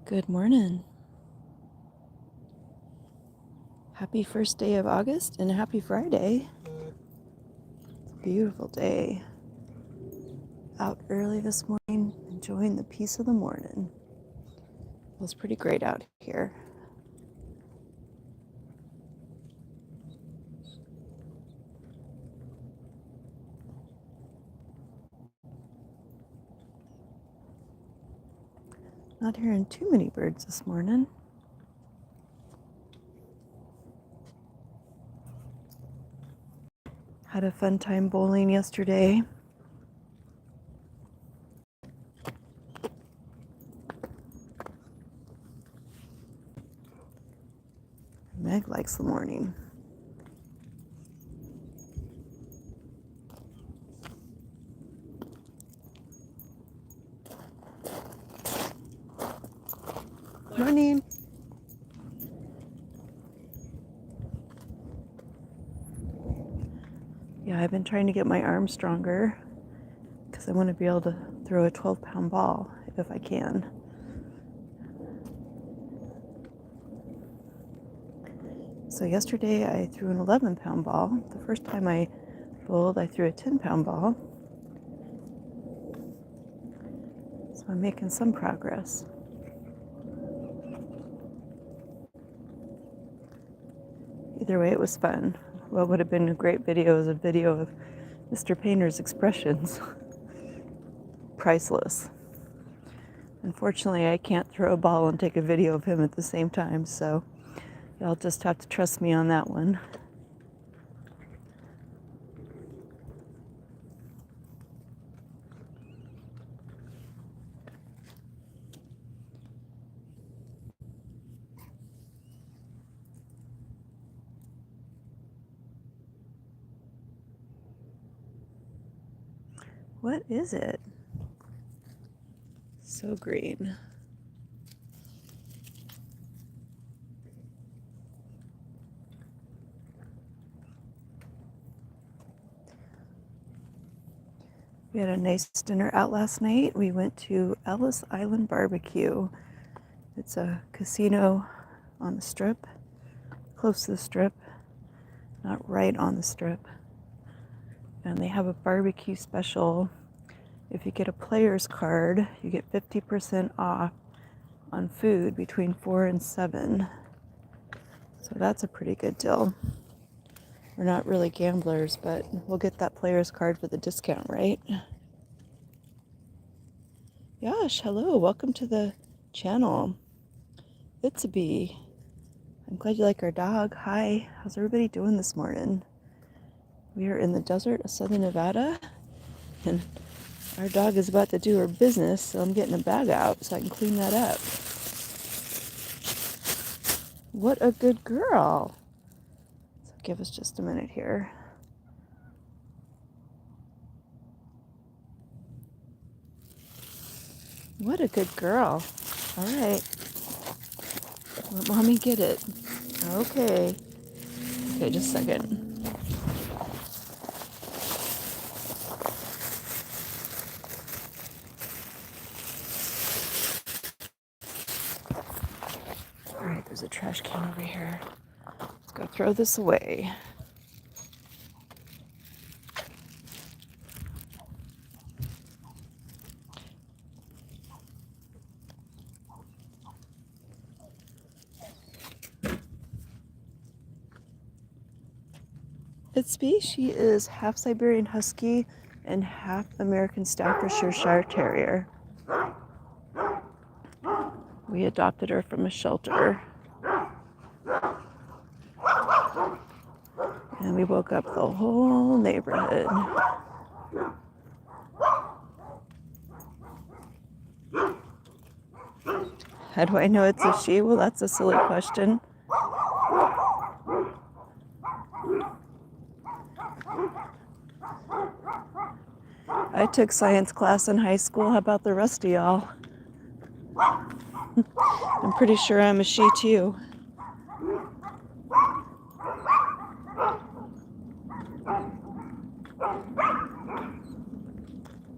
Good morning. Happy first day of August and happy Friday. It's a beautiful day. Out early this morning, enjoying the peace of the morning. Feels pretty great out here. Not hearing too many birds this morning. Had a fun time bowling yesterday. Meg likes the morning. Morning. Yeah, I've been trying to get my arm stronger because I want to be able to throw a 12-pound ball if I can. So yesterday I threw an 11-pound ball. The first time I bowled, I threw a 10-pound ball. So I'm making some progress. Either way, it was fun. What would have been a great video is a video of Mr. Painter's expressions. Priceless. Unfortunately, I can't throw a ball and take a video of him at the same time, so y'all just have to trust me on that one. What is it? So green. We had a nice dinner out last night. We went to Ellis Island Barbecue. It's a casino on the Strip, close to the Strip, not right on the Strip. And they have a barbecue special. If you get a player's card, you get 50% off on food between 4 and 7. So that's a pretty good deal. We're not really gamblers, but we'll get that player's card for the discount, right? Yash, hello, welcome to the channel. It's a bee. I'm glad you like our dog. Hi, how's everybody doing this morning? We are in the desert of southern Nevada, and our dog is about to do her business, so I'm getting a bag out so I can clean that up. What a good girl. So give us just a minute here. What a good girl. All right. Let mommy get it. Okay. Okay, just a second. All right, there's a trash can over here. Let's go throw this away. It's Bee. She is half Siberian Husky and half American Staffordshire Terrier. We adopted her from a shelter. And we woke up the whole neighborhood. How do I know it's a she? Well, that's a silly question. I took science class in high school. How about the rest of y'all? I'm pretty sure I'm a she too.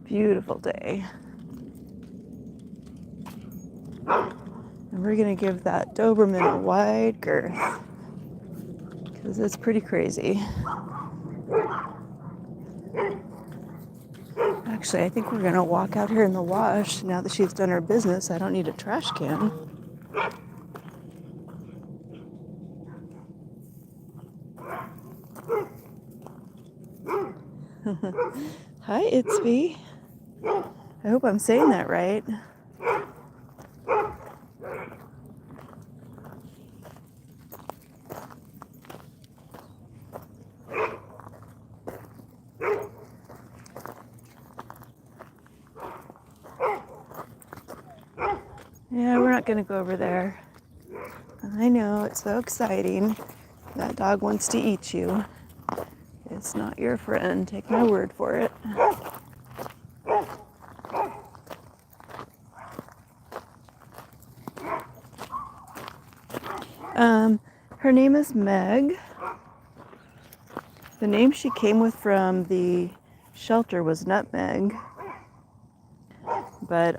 Beautiful day. And we're going to give that Doberman a wide girth because it's pretty crazy. Actually, I think we're going to walk out here in the wash now that she's done her business. I don't need a trash can. Hi, Itsby. I hope I'm saying that right. Yeah, we're not going to go over there. I know, it's so exciting. That dog wants to eat you. It's not your friend. Take my word for it. Her name is Meg. The name she came with from the shelter was Nutmeg. But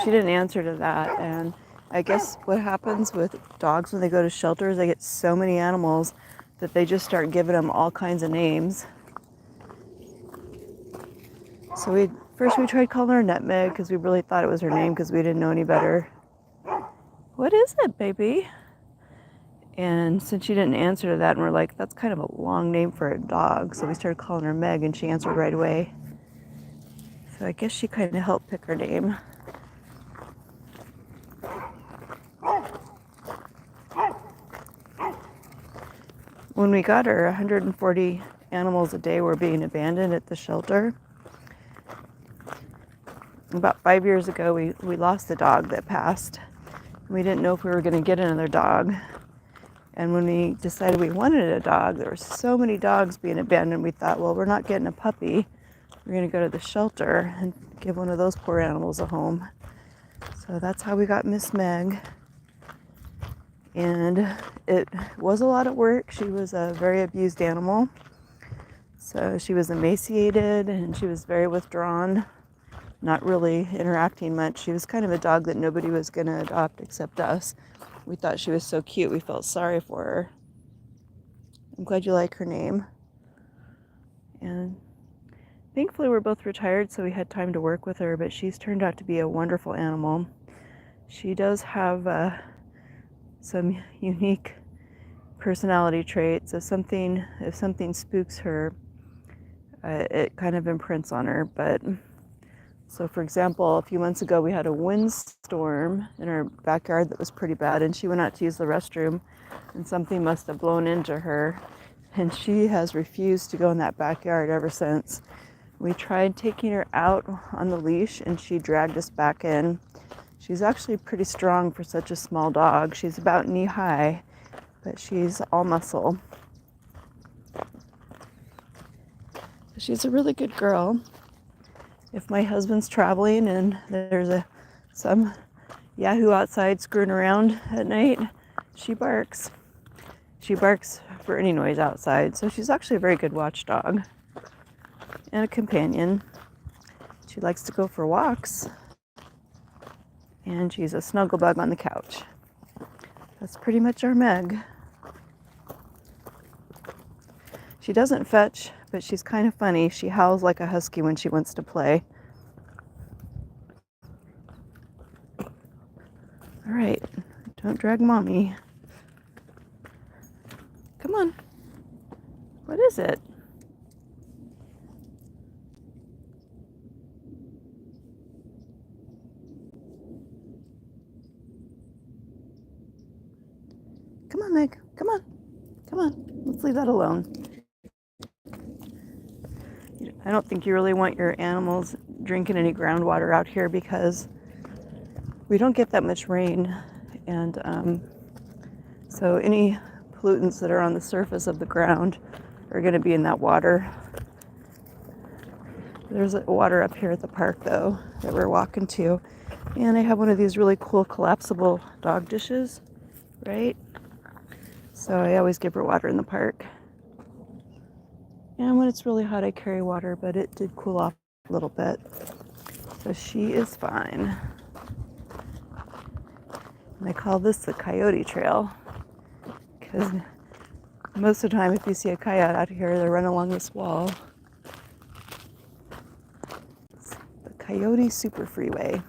she didn't answer to that. And I guess what happens with dogs when they go to shelters, they get so many animals that they just start giving them all kinds of names. So we tried calling her Nutmeg because we really thought it was her name because we didn't know any better. What is it, baby? And since she didn't answer to that, and we're like, that's kind of a long name for a dog, so we started calling her Meg, and she answered right away. So I guess she kind of helped pick her name. When we got her, 140 animals a day were being abandoned at the shelter. About 5 years ago, we lost the dog that passed. We didn't know if we were going to get another dog. And when we decided we wanted a dog, there were so many dogs being abandoned, we thought, well, we're not getting a puppy. We're going to go to the shelter and give one of those poor animals a home. So that's how we got Miss Meg. And it was a lot of work. She was a very abused animal. So she was emaciated and she was very withdrawn, not really interacting much. She was kind of a dog that nobody was going to adopt except us. We thought she was so cute, we felt sorry for her. I'm glad you like her name. And thankfully we're both retired, so we had time to work with her, but she's turned out to be a wonderful animal. She does have some unique personality traits. If something spooks her, it kind of imprints on her. But so, for example, a few months ago we had a windstorm in our backyard that was pretty bad, and she went out to use the restroom, and something must have blown into her, and she has refused to go in that backyard ever since. We tried taking her out on the leash, and she dragged us back in. She's actually pretty strong for such a small dog. She's about knee high, but she's all muscle. She's a really good girl. If my husband's traveling and there's some yahoo outside screwing around at night, she barks. She barks for any noise outside, so she's actually a very good watchdog and a companion. She likes to go for walks, and she's a snuggle bug on the couch. That's pretty much our Meg. She doesn't fetch, but she's kind of funny. She howls like a husky when she wants to play. All right, don't drag mommy. Come on. What is it? Come on, Meg. Come on. Come on. Let's leave that alone. I don't think you really want your animals drinking any groundwater out here because we don't get that much rain. And so any pollutants that are on the surface of the ground are going to be in that water. There's water up here at the park, though, that we're walking to. And I have one of these really cool collapsible dog dishes, right? So I always give her water in the park. And when it's really hot, I carry water, but it did cool off a little bit. So she is fine. And I call this the coyote trail because most of the time if you see a coyote out here, they run along this wall. It's the Coyote Super Freeway.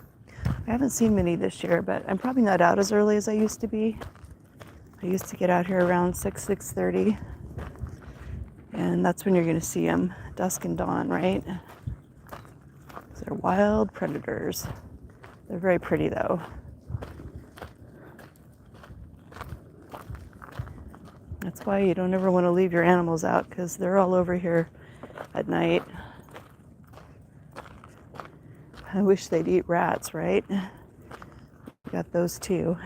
I haven't seen many this year, but I'm probably not out as early as I used to be. I used to get out here around 6:30, and that's when you're going to see them, dusk and dawn, right? They're wild predators. They're very pretty though. That's why you don't ever want to leave your animals out, because they're all over here at night. I wish they'd eat rats, right? We got those too.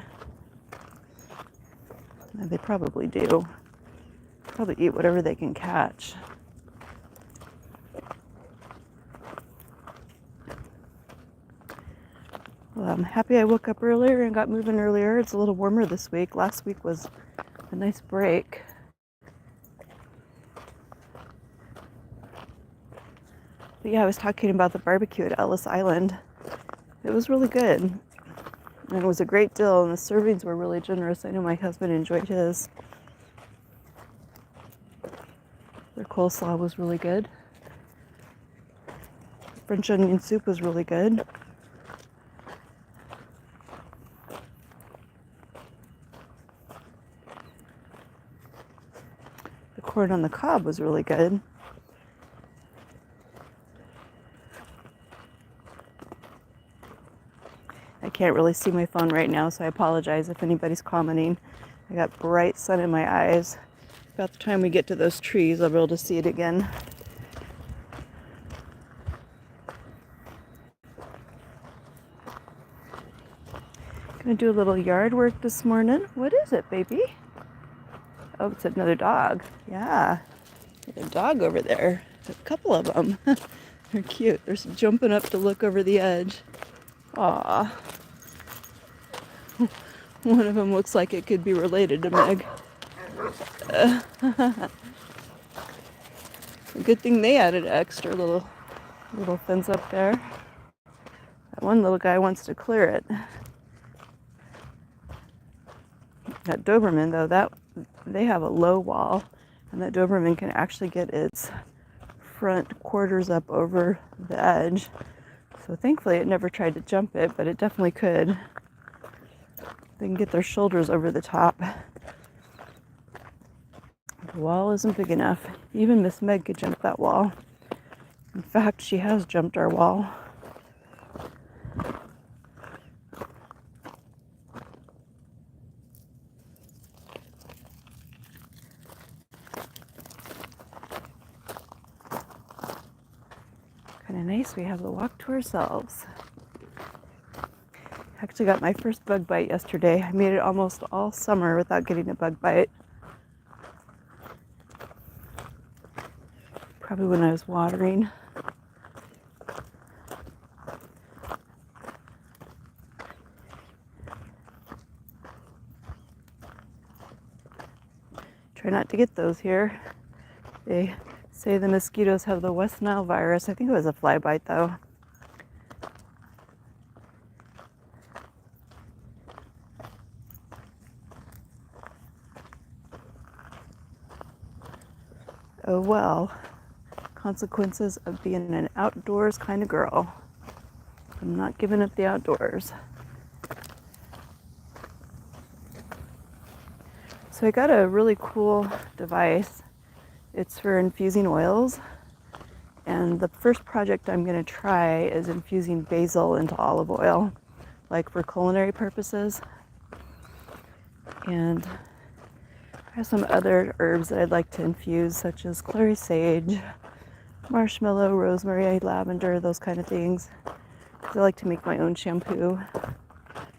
And they probably do. Probably eat whatever they can catch. Well, I'm happy I woke up earlier and got moving earlier. It's a little warmer this week. Last week was a nice break. But yeah, I was talking about the barbecue at Ellis Island. It was really good. And it was a great deal, and the servings were really generous. I know my husband enjoyed his. Their coleslaw was really good. French onion soup was really good. The corn on the cob was really good. I can't really see my phone right now, so I apologize if anybody's commenting. I got bright sun in my eyes. About the time we get to those trees, I'll be able to see it again. Gonna do a little yard work this morning. What is it, baby? Oh, it's another dog. Yeah, there's a dog over there. A couple of them. They're cute. They're jumping up to look over the edge. Aw. One of them looks like it could be related to Meg. Good thing they added extra little fence up there. That one little guy wants to clear it. That Doberman, though, they have a low wall, and that Doberman can actually get its front quarters up over the edge. So thankfully it never tried to jump it, but it definitely could. They can get their shoulders over the top. The wall isn't big enough. Even Miss Meg could jump that wall. In fact, she has jumped our wall. Kind of nice, we have the walk to ourselves. Actually got my first bug bite yesterday. I made it almost all summer without getting a bug bite. Probably when I was watering. Try not to get those here. They say the mosquitoes have the West Nile virus. I think it was a fly bite though. Oh well, consequences of being an outdoors kind of girl. I'm not giving up the outdoors. So I got a really cool device. It's for infusing oils. And the first project I'm going to try is infusing basil into olive oil, like for culinary purposes. And I have some other herbs that I'd like to infuse, such as clary sage, marshmallow, rosemary, lavender, those kind of things. I like to make my own shampoo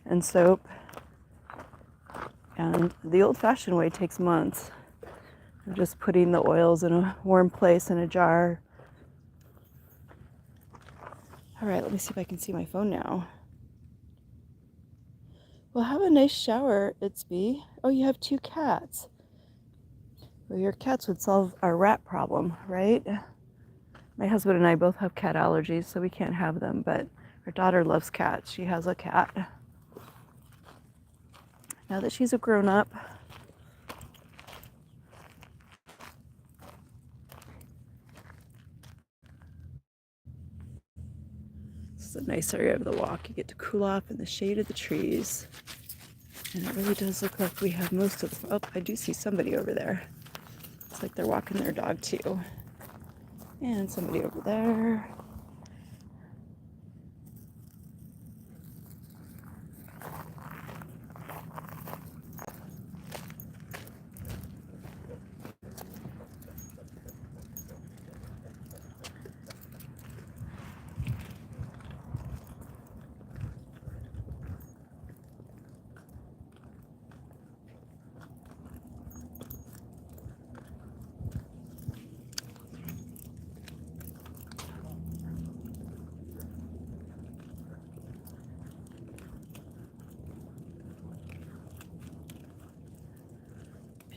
and soap. And the old-fashioned way takes months. I'm just putting the oils in a warm place in a jar. All right, let me see if I can see my phone now. Well, have a nice shower, Itsby. Oh, you have 2 cats. Well, your cats would solve our rat problem, right? My husband and I both have cat allergies, so we can't have them, but our daughter loves cats. She has a cat. Now that she's a grown-up, this is a nice area of the walk. You get to cool off in the shade of the trees. And it really does look like we have most of, oh, I do see somebody over there. It's like they're walking their dog too. And somebody over there.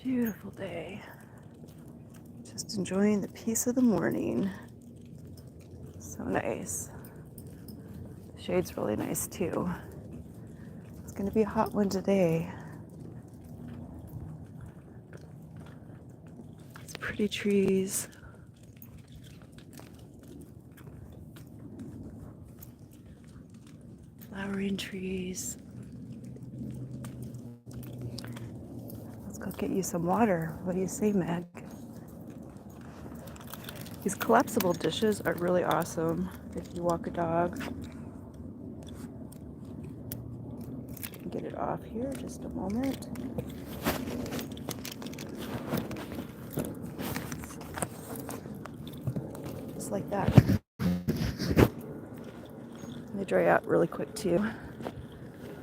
Beautiful day. Just enjoying the peace of the morning. So nice. The shade's really nice too. It's going to be a hot one today. It's pretty trees. Flowering trees. Let's go get you some water. What do you say, Meg? These collapsible dishes are really awesome if you walk a dog. Get it off here just a moment. Just like that. They dry out really quick too.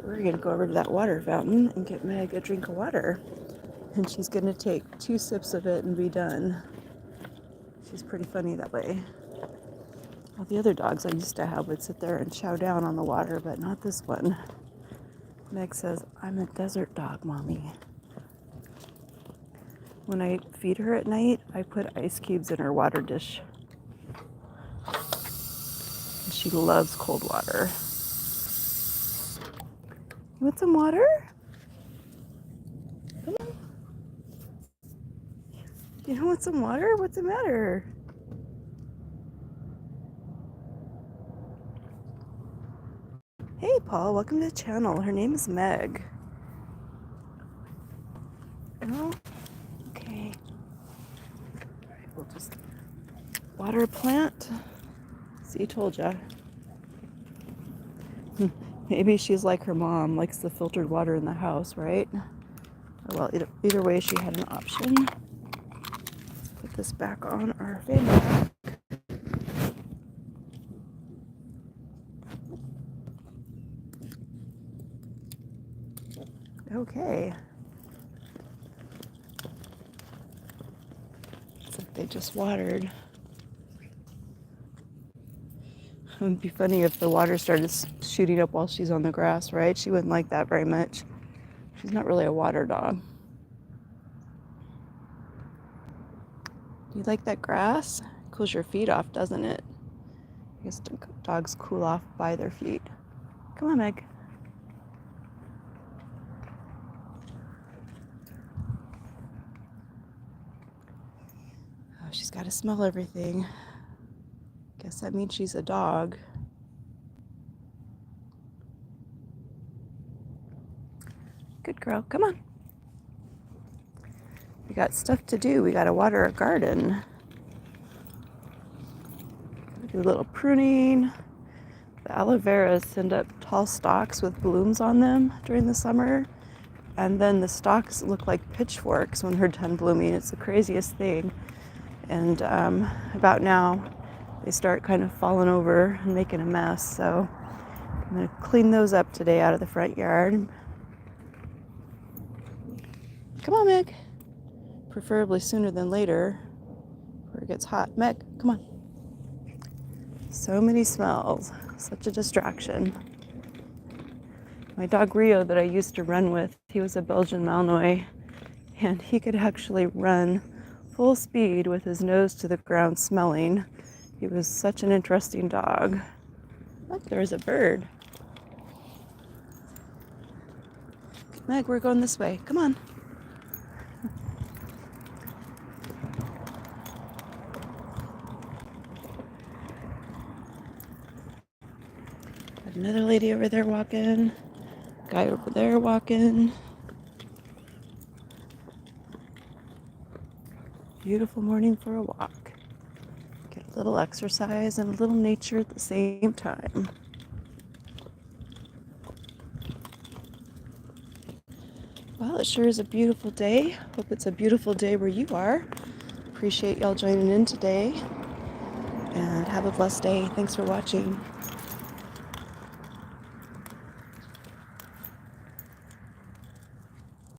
We're gonna go over to that water fountain and get Meg a drink of water. And she's gonna take 2 sips of it and be done. She's pretty funny that way. All the other dogs I used to have would sit there and chow down on the water, but not this one. Meg says, I'm a desert dog, Mommy. When I feed her at night, I put ice cubes in her water dish. And she loves cold water. You want some water? Come on. You don't want some water? What's the matter? Hey, Paul, welcome to the channel. Her name is Meg. No? Okay. All right, we'll just water a plant. See, told ya. Maybe she's like her mom, likes the filtered water in the house, right? Well, either way, she had an option. Put this back on our fan rack. Okay. It's like they just watered. It would be funny if the water started shooting up while she's on the grass, right? She wouldn't like that very much. She's not really a water dog. Do you like that grass? Cools your feet off, doesn't it? I guess dogs cool off by their feet. Come on, Meg. Oh, she's got to smell everything. Guess that means she's a dog. Good girl. Come on. We got stuff to do. We got to water our garden. Do a little pruning. The aloe vera send up tall stalks with blooms on them during the summer. And then the stalks look like pitchforks when they're done blooming. It's the craziest thing. And about now, they start kind of falling over and making a mess. So I'm going to clean those up today out of the front yard. Come on, Meg. Preferably sooner than later, before it gets hot. Meg, come on. So many smells. Such a distraction. My dog Rio that I used to run with, he was a Belgian Malinois, and he could actually run full speed with his nose to the ground smelling. He was such an interesting dog. Look, there's a bird. Meg, we're going this way. Come on. Got another lady over there walking. Guy over there walking. Beautiful morning for a walk. Get a little exercise and a little nature at the same time. Well, it sure is a beautiful day. Hope it's a beautiful day where you are. Appreciate y'all joining in today. And have a blessed day. Thanks for watching.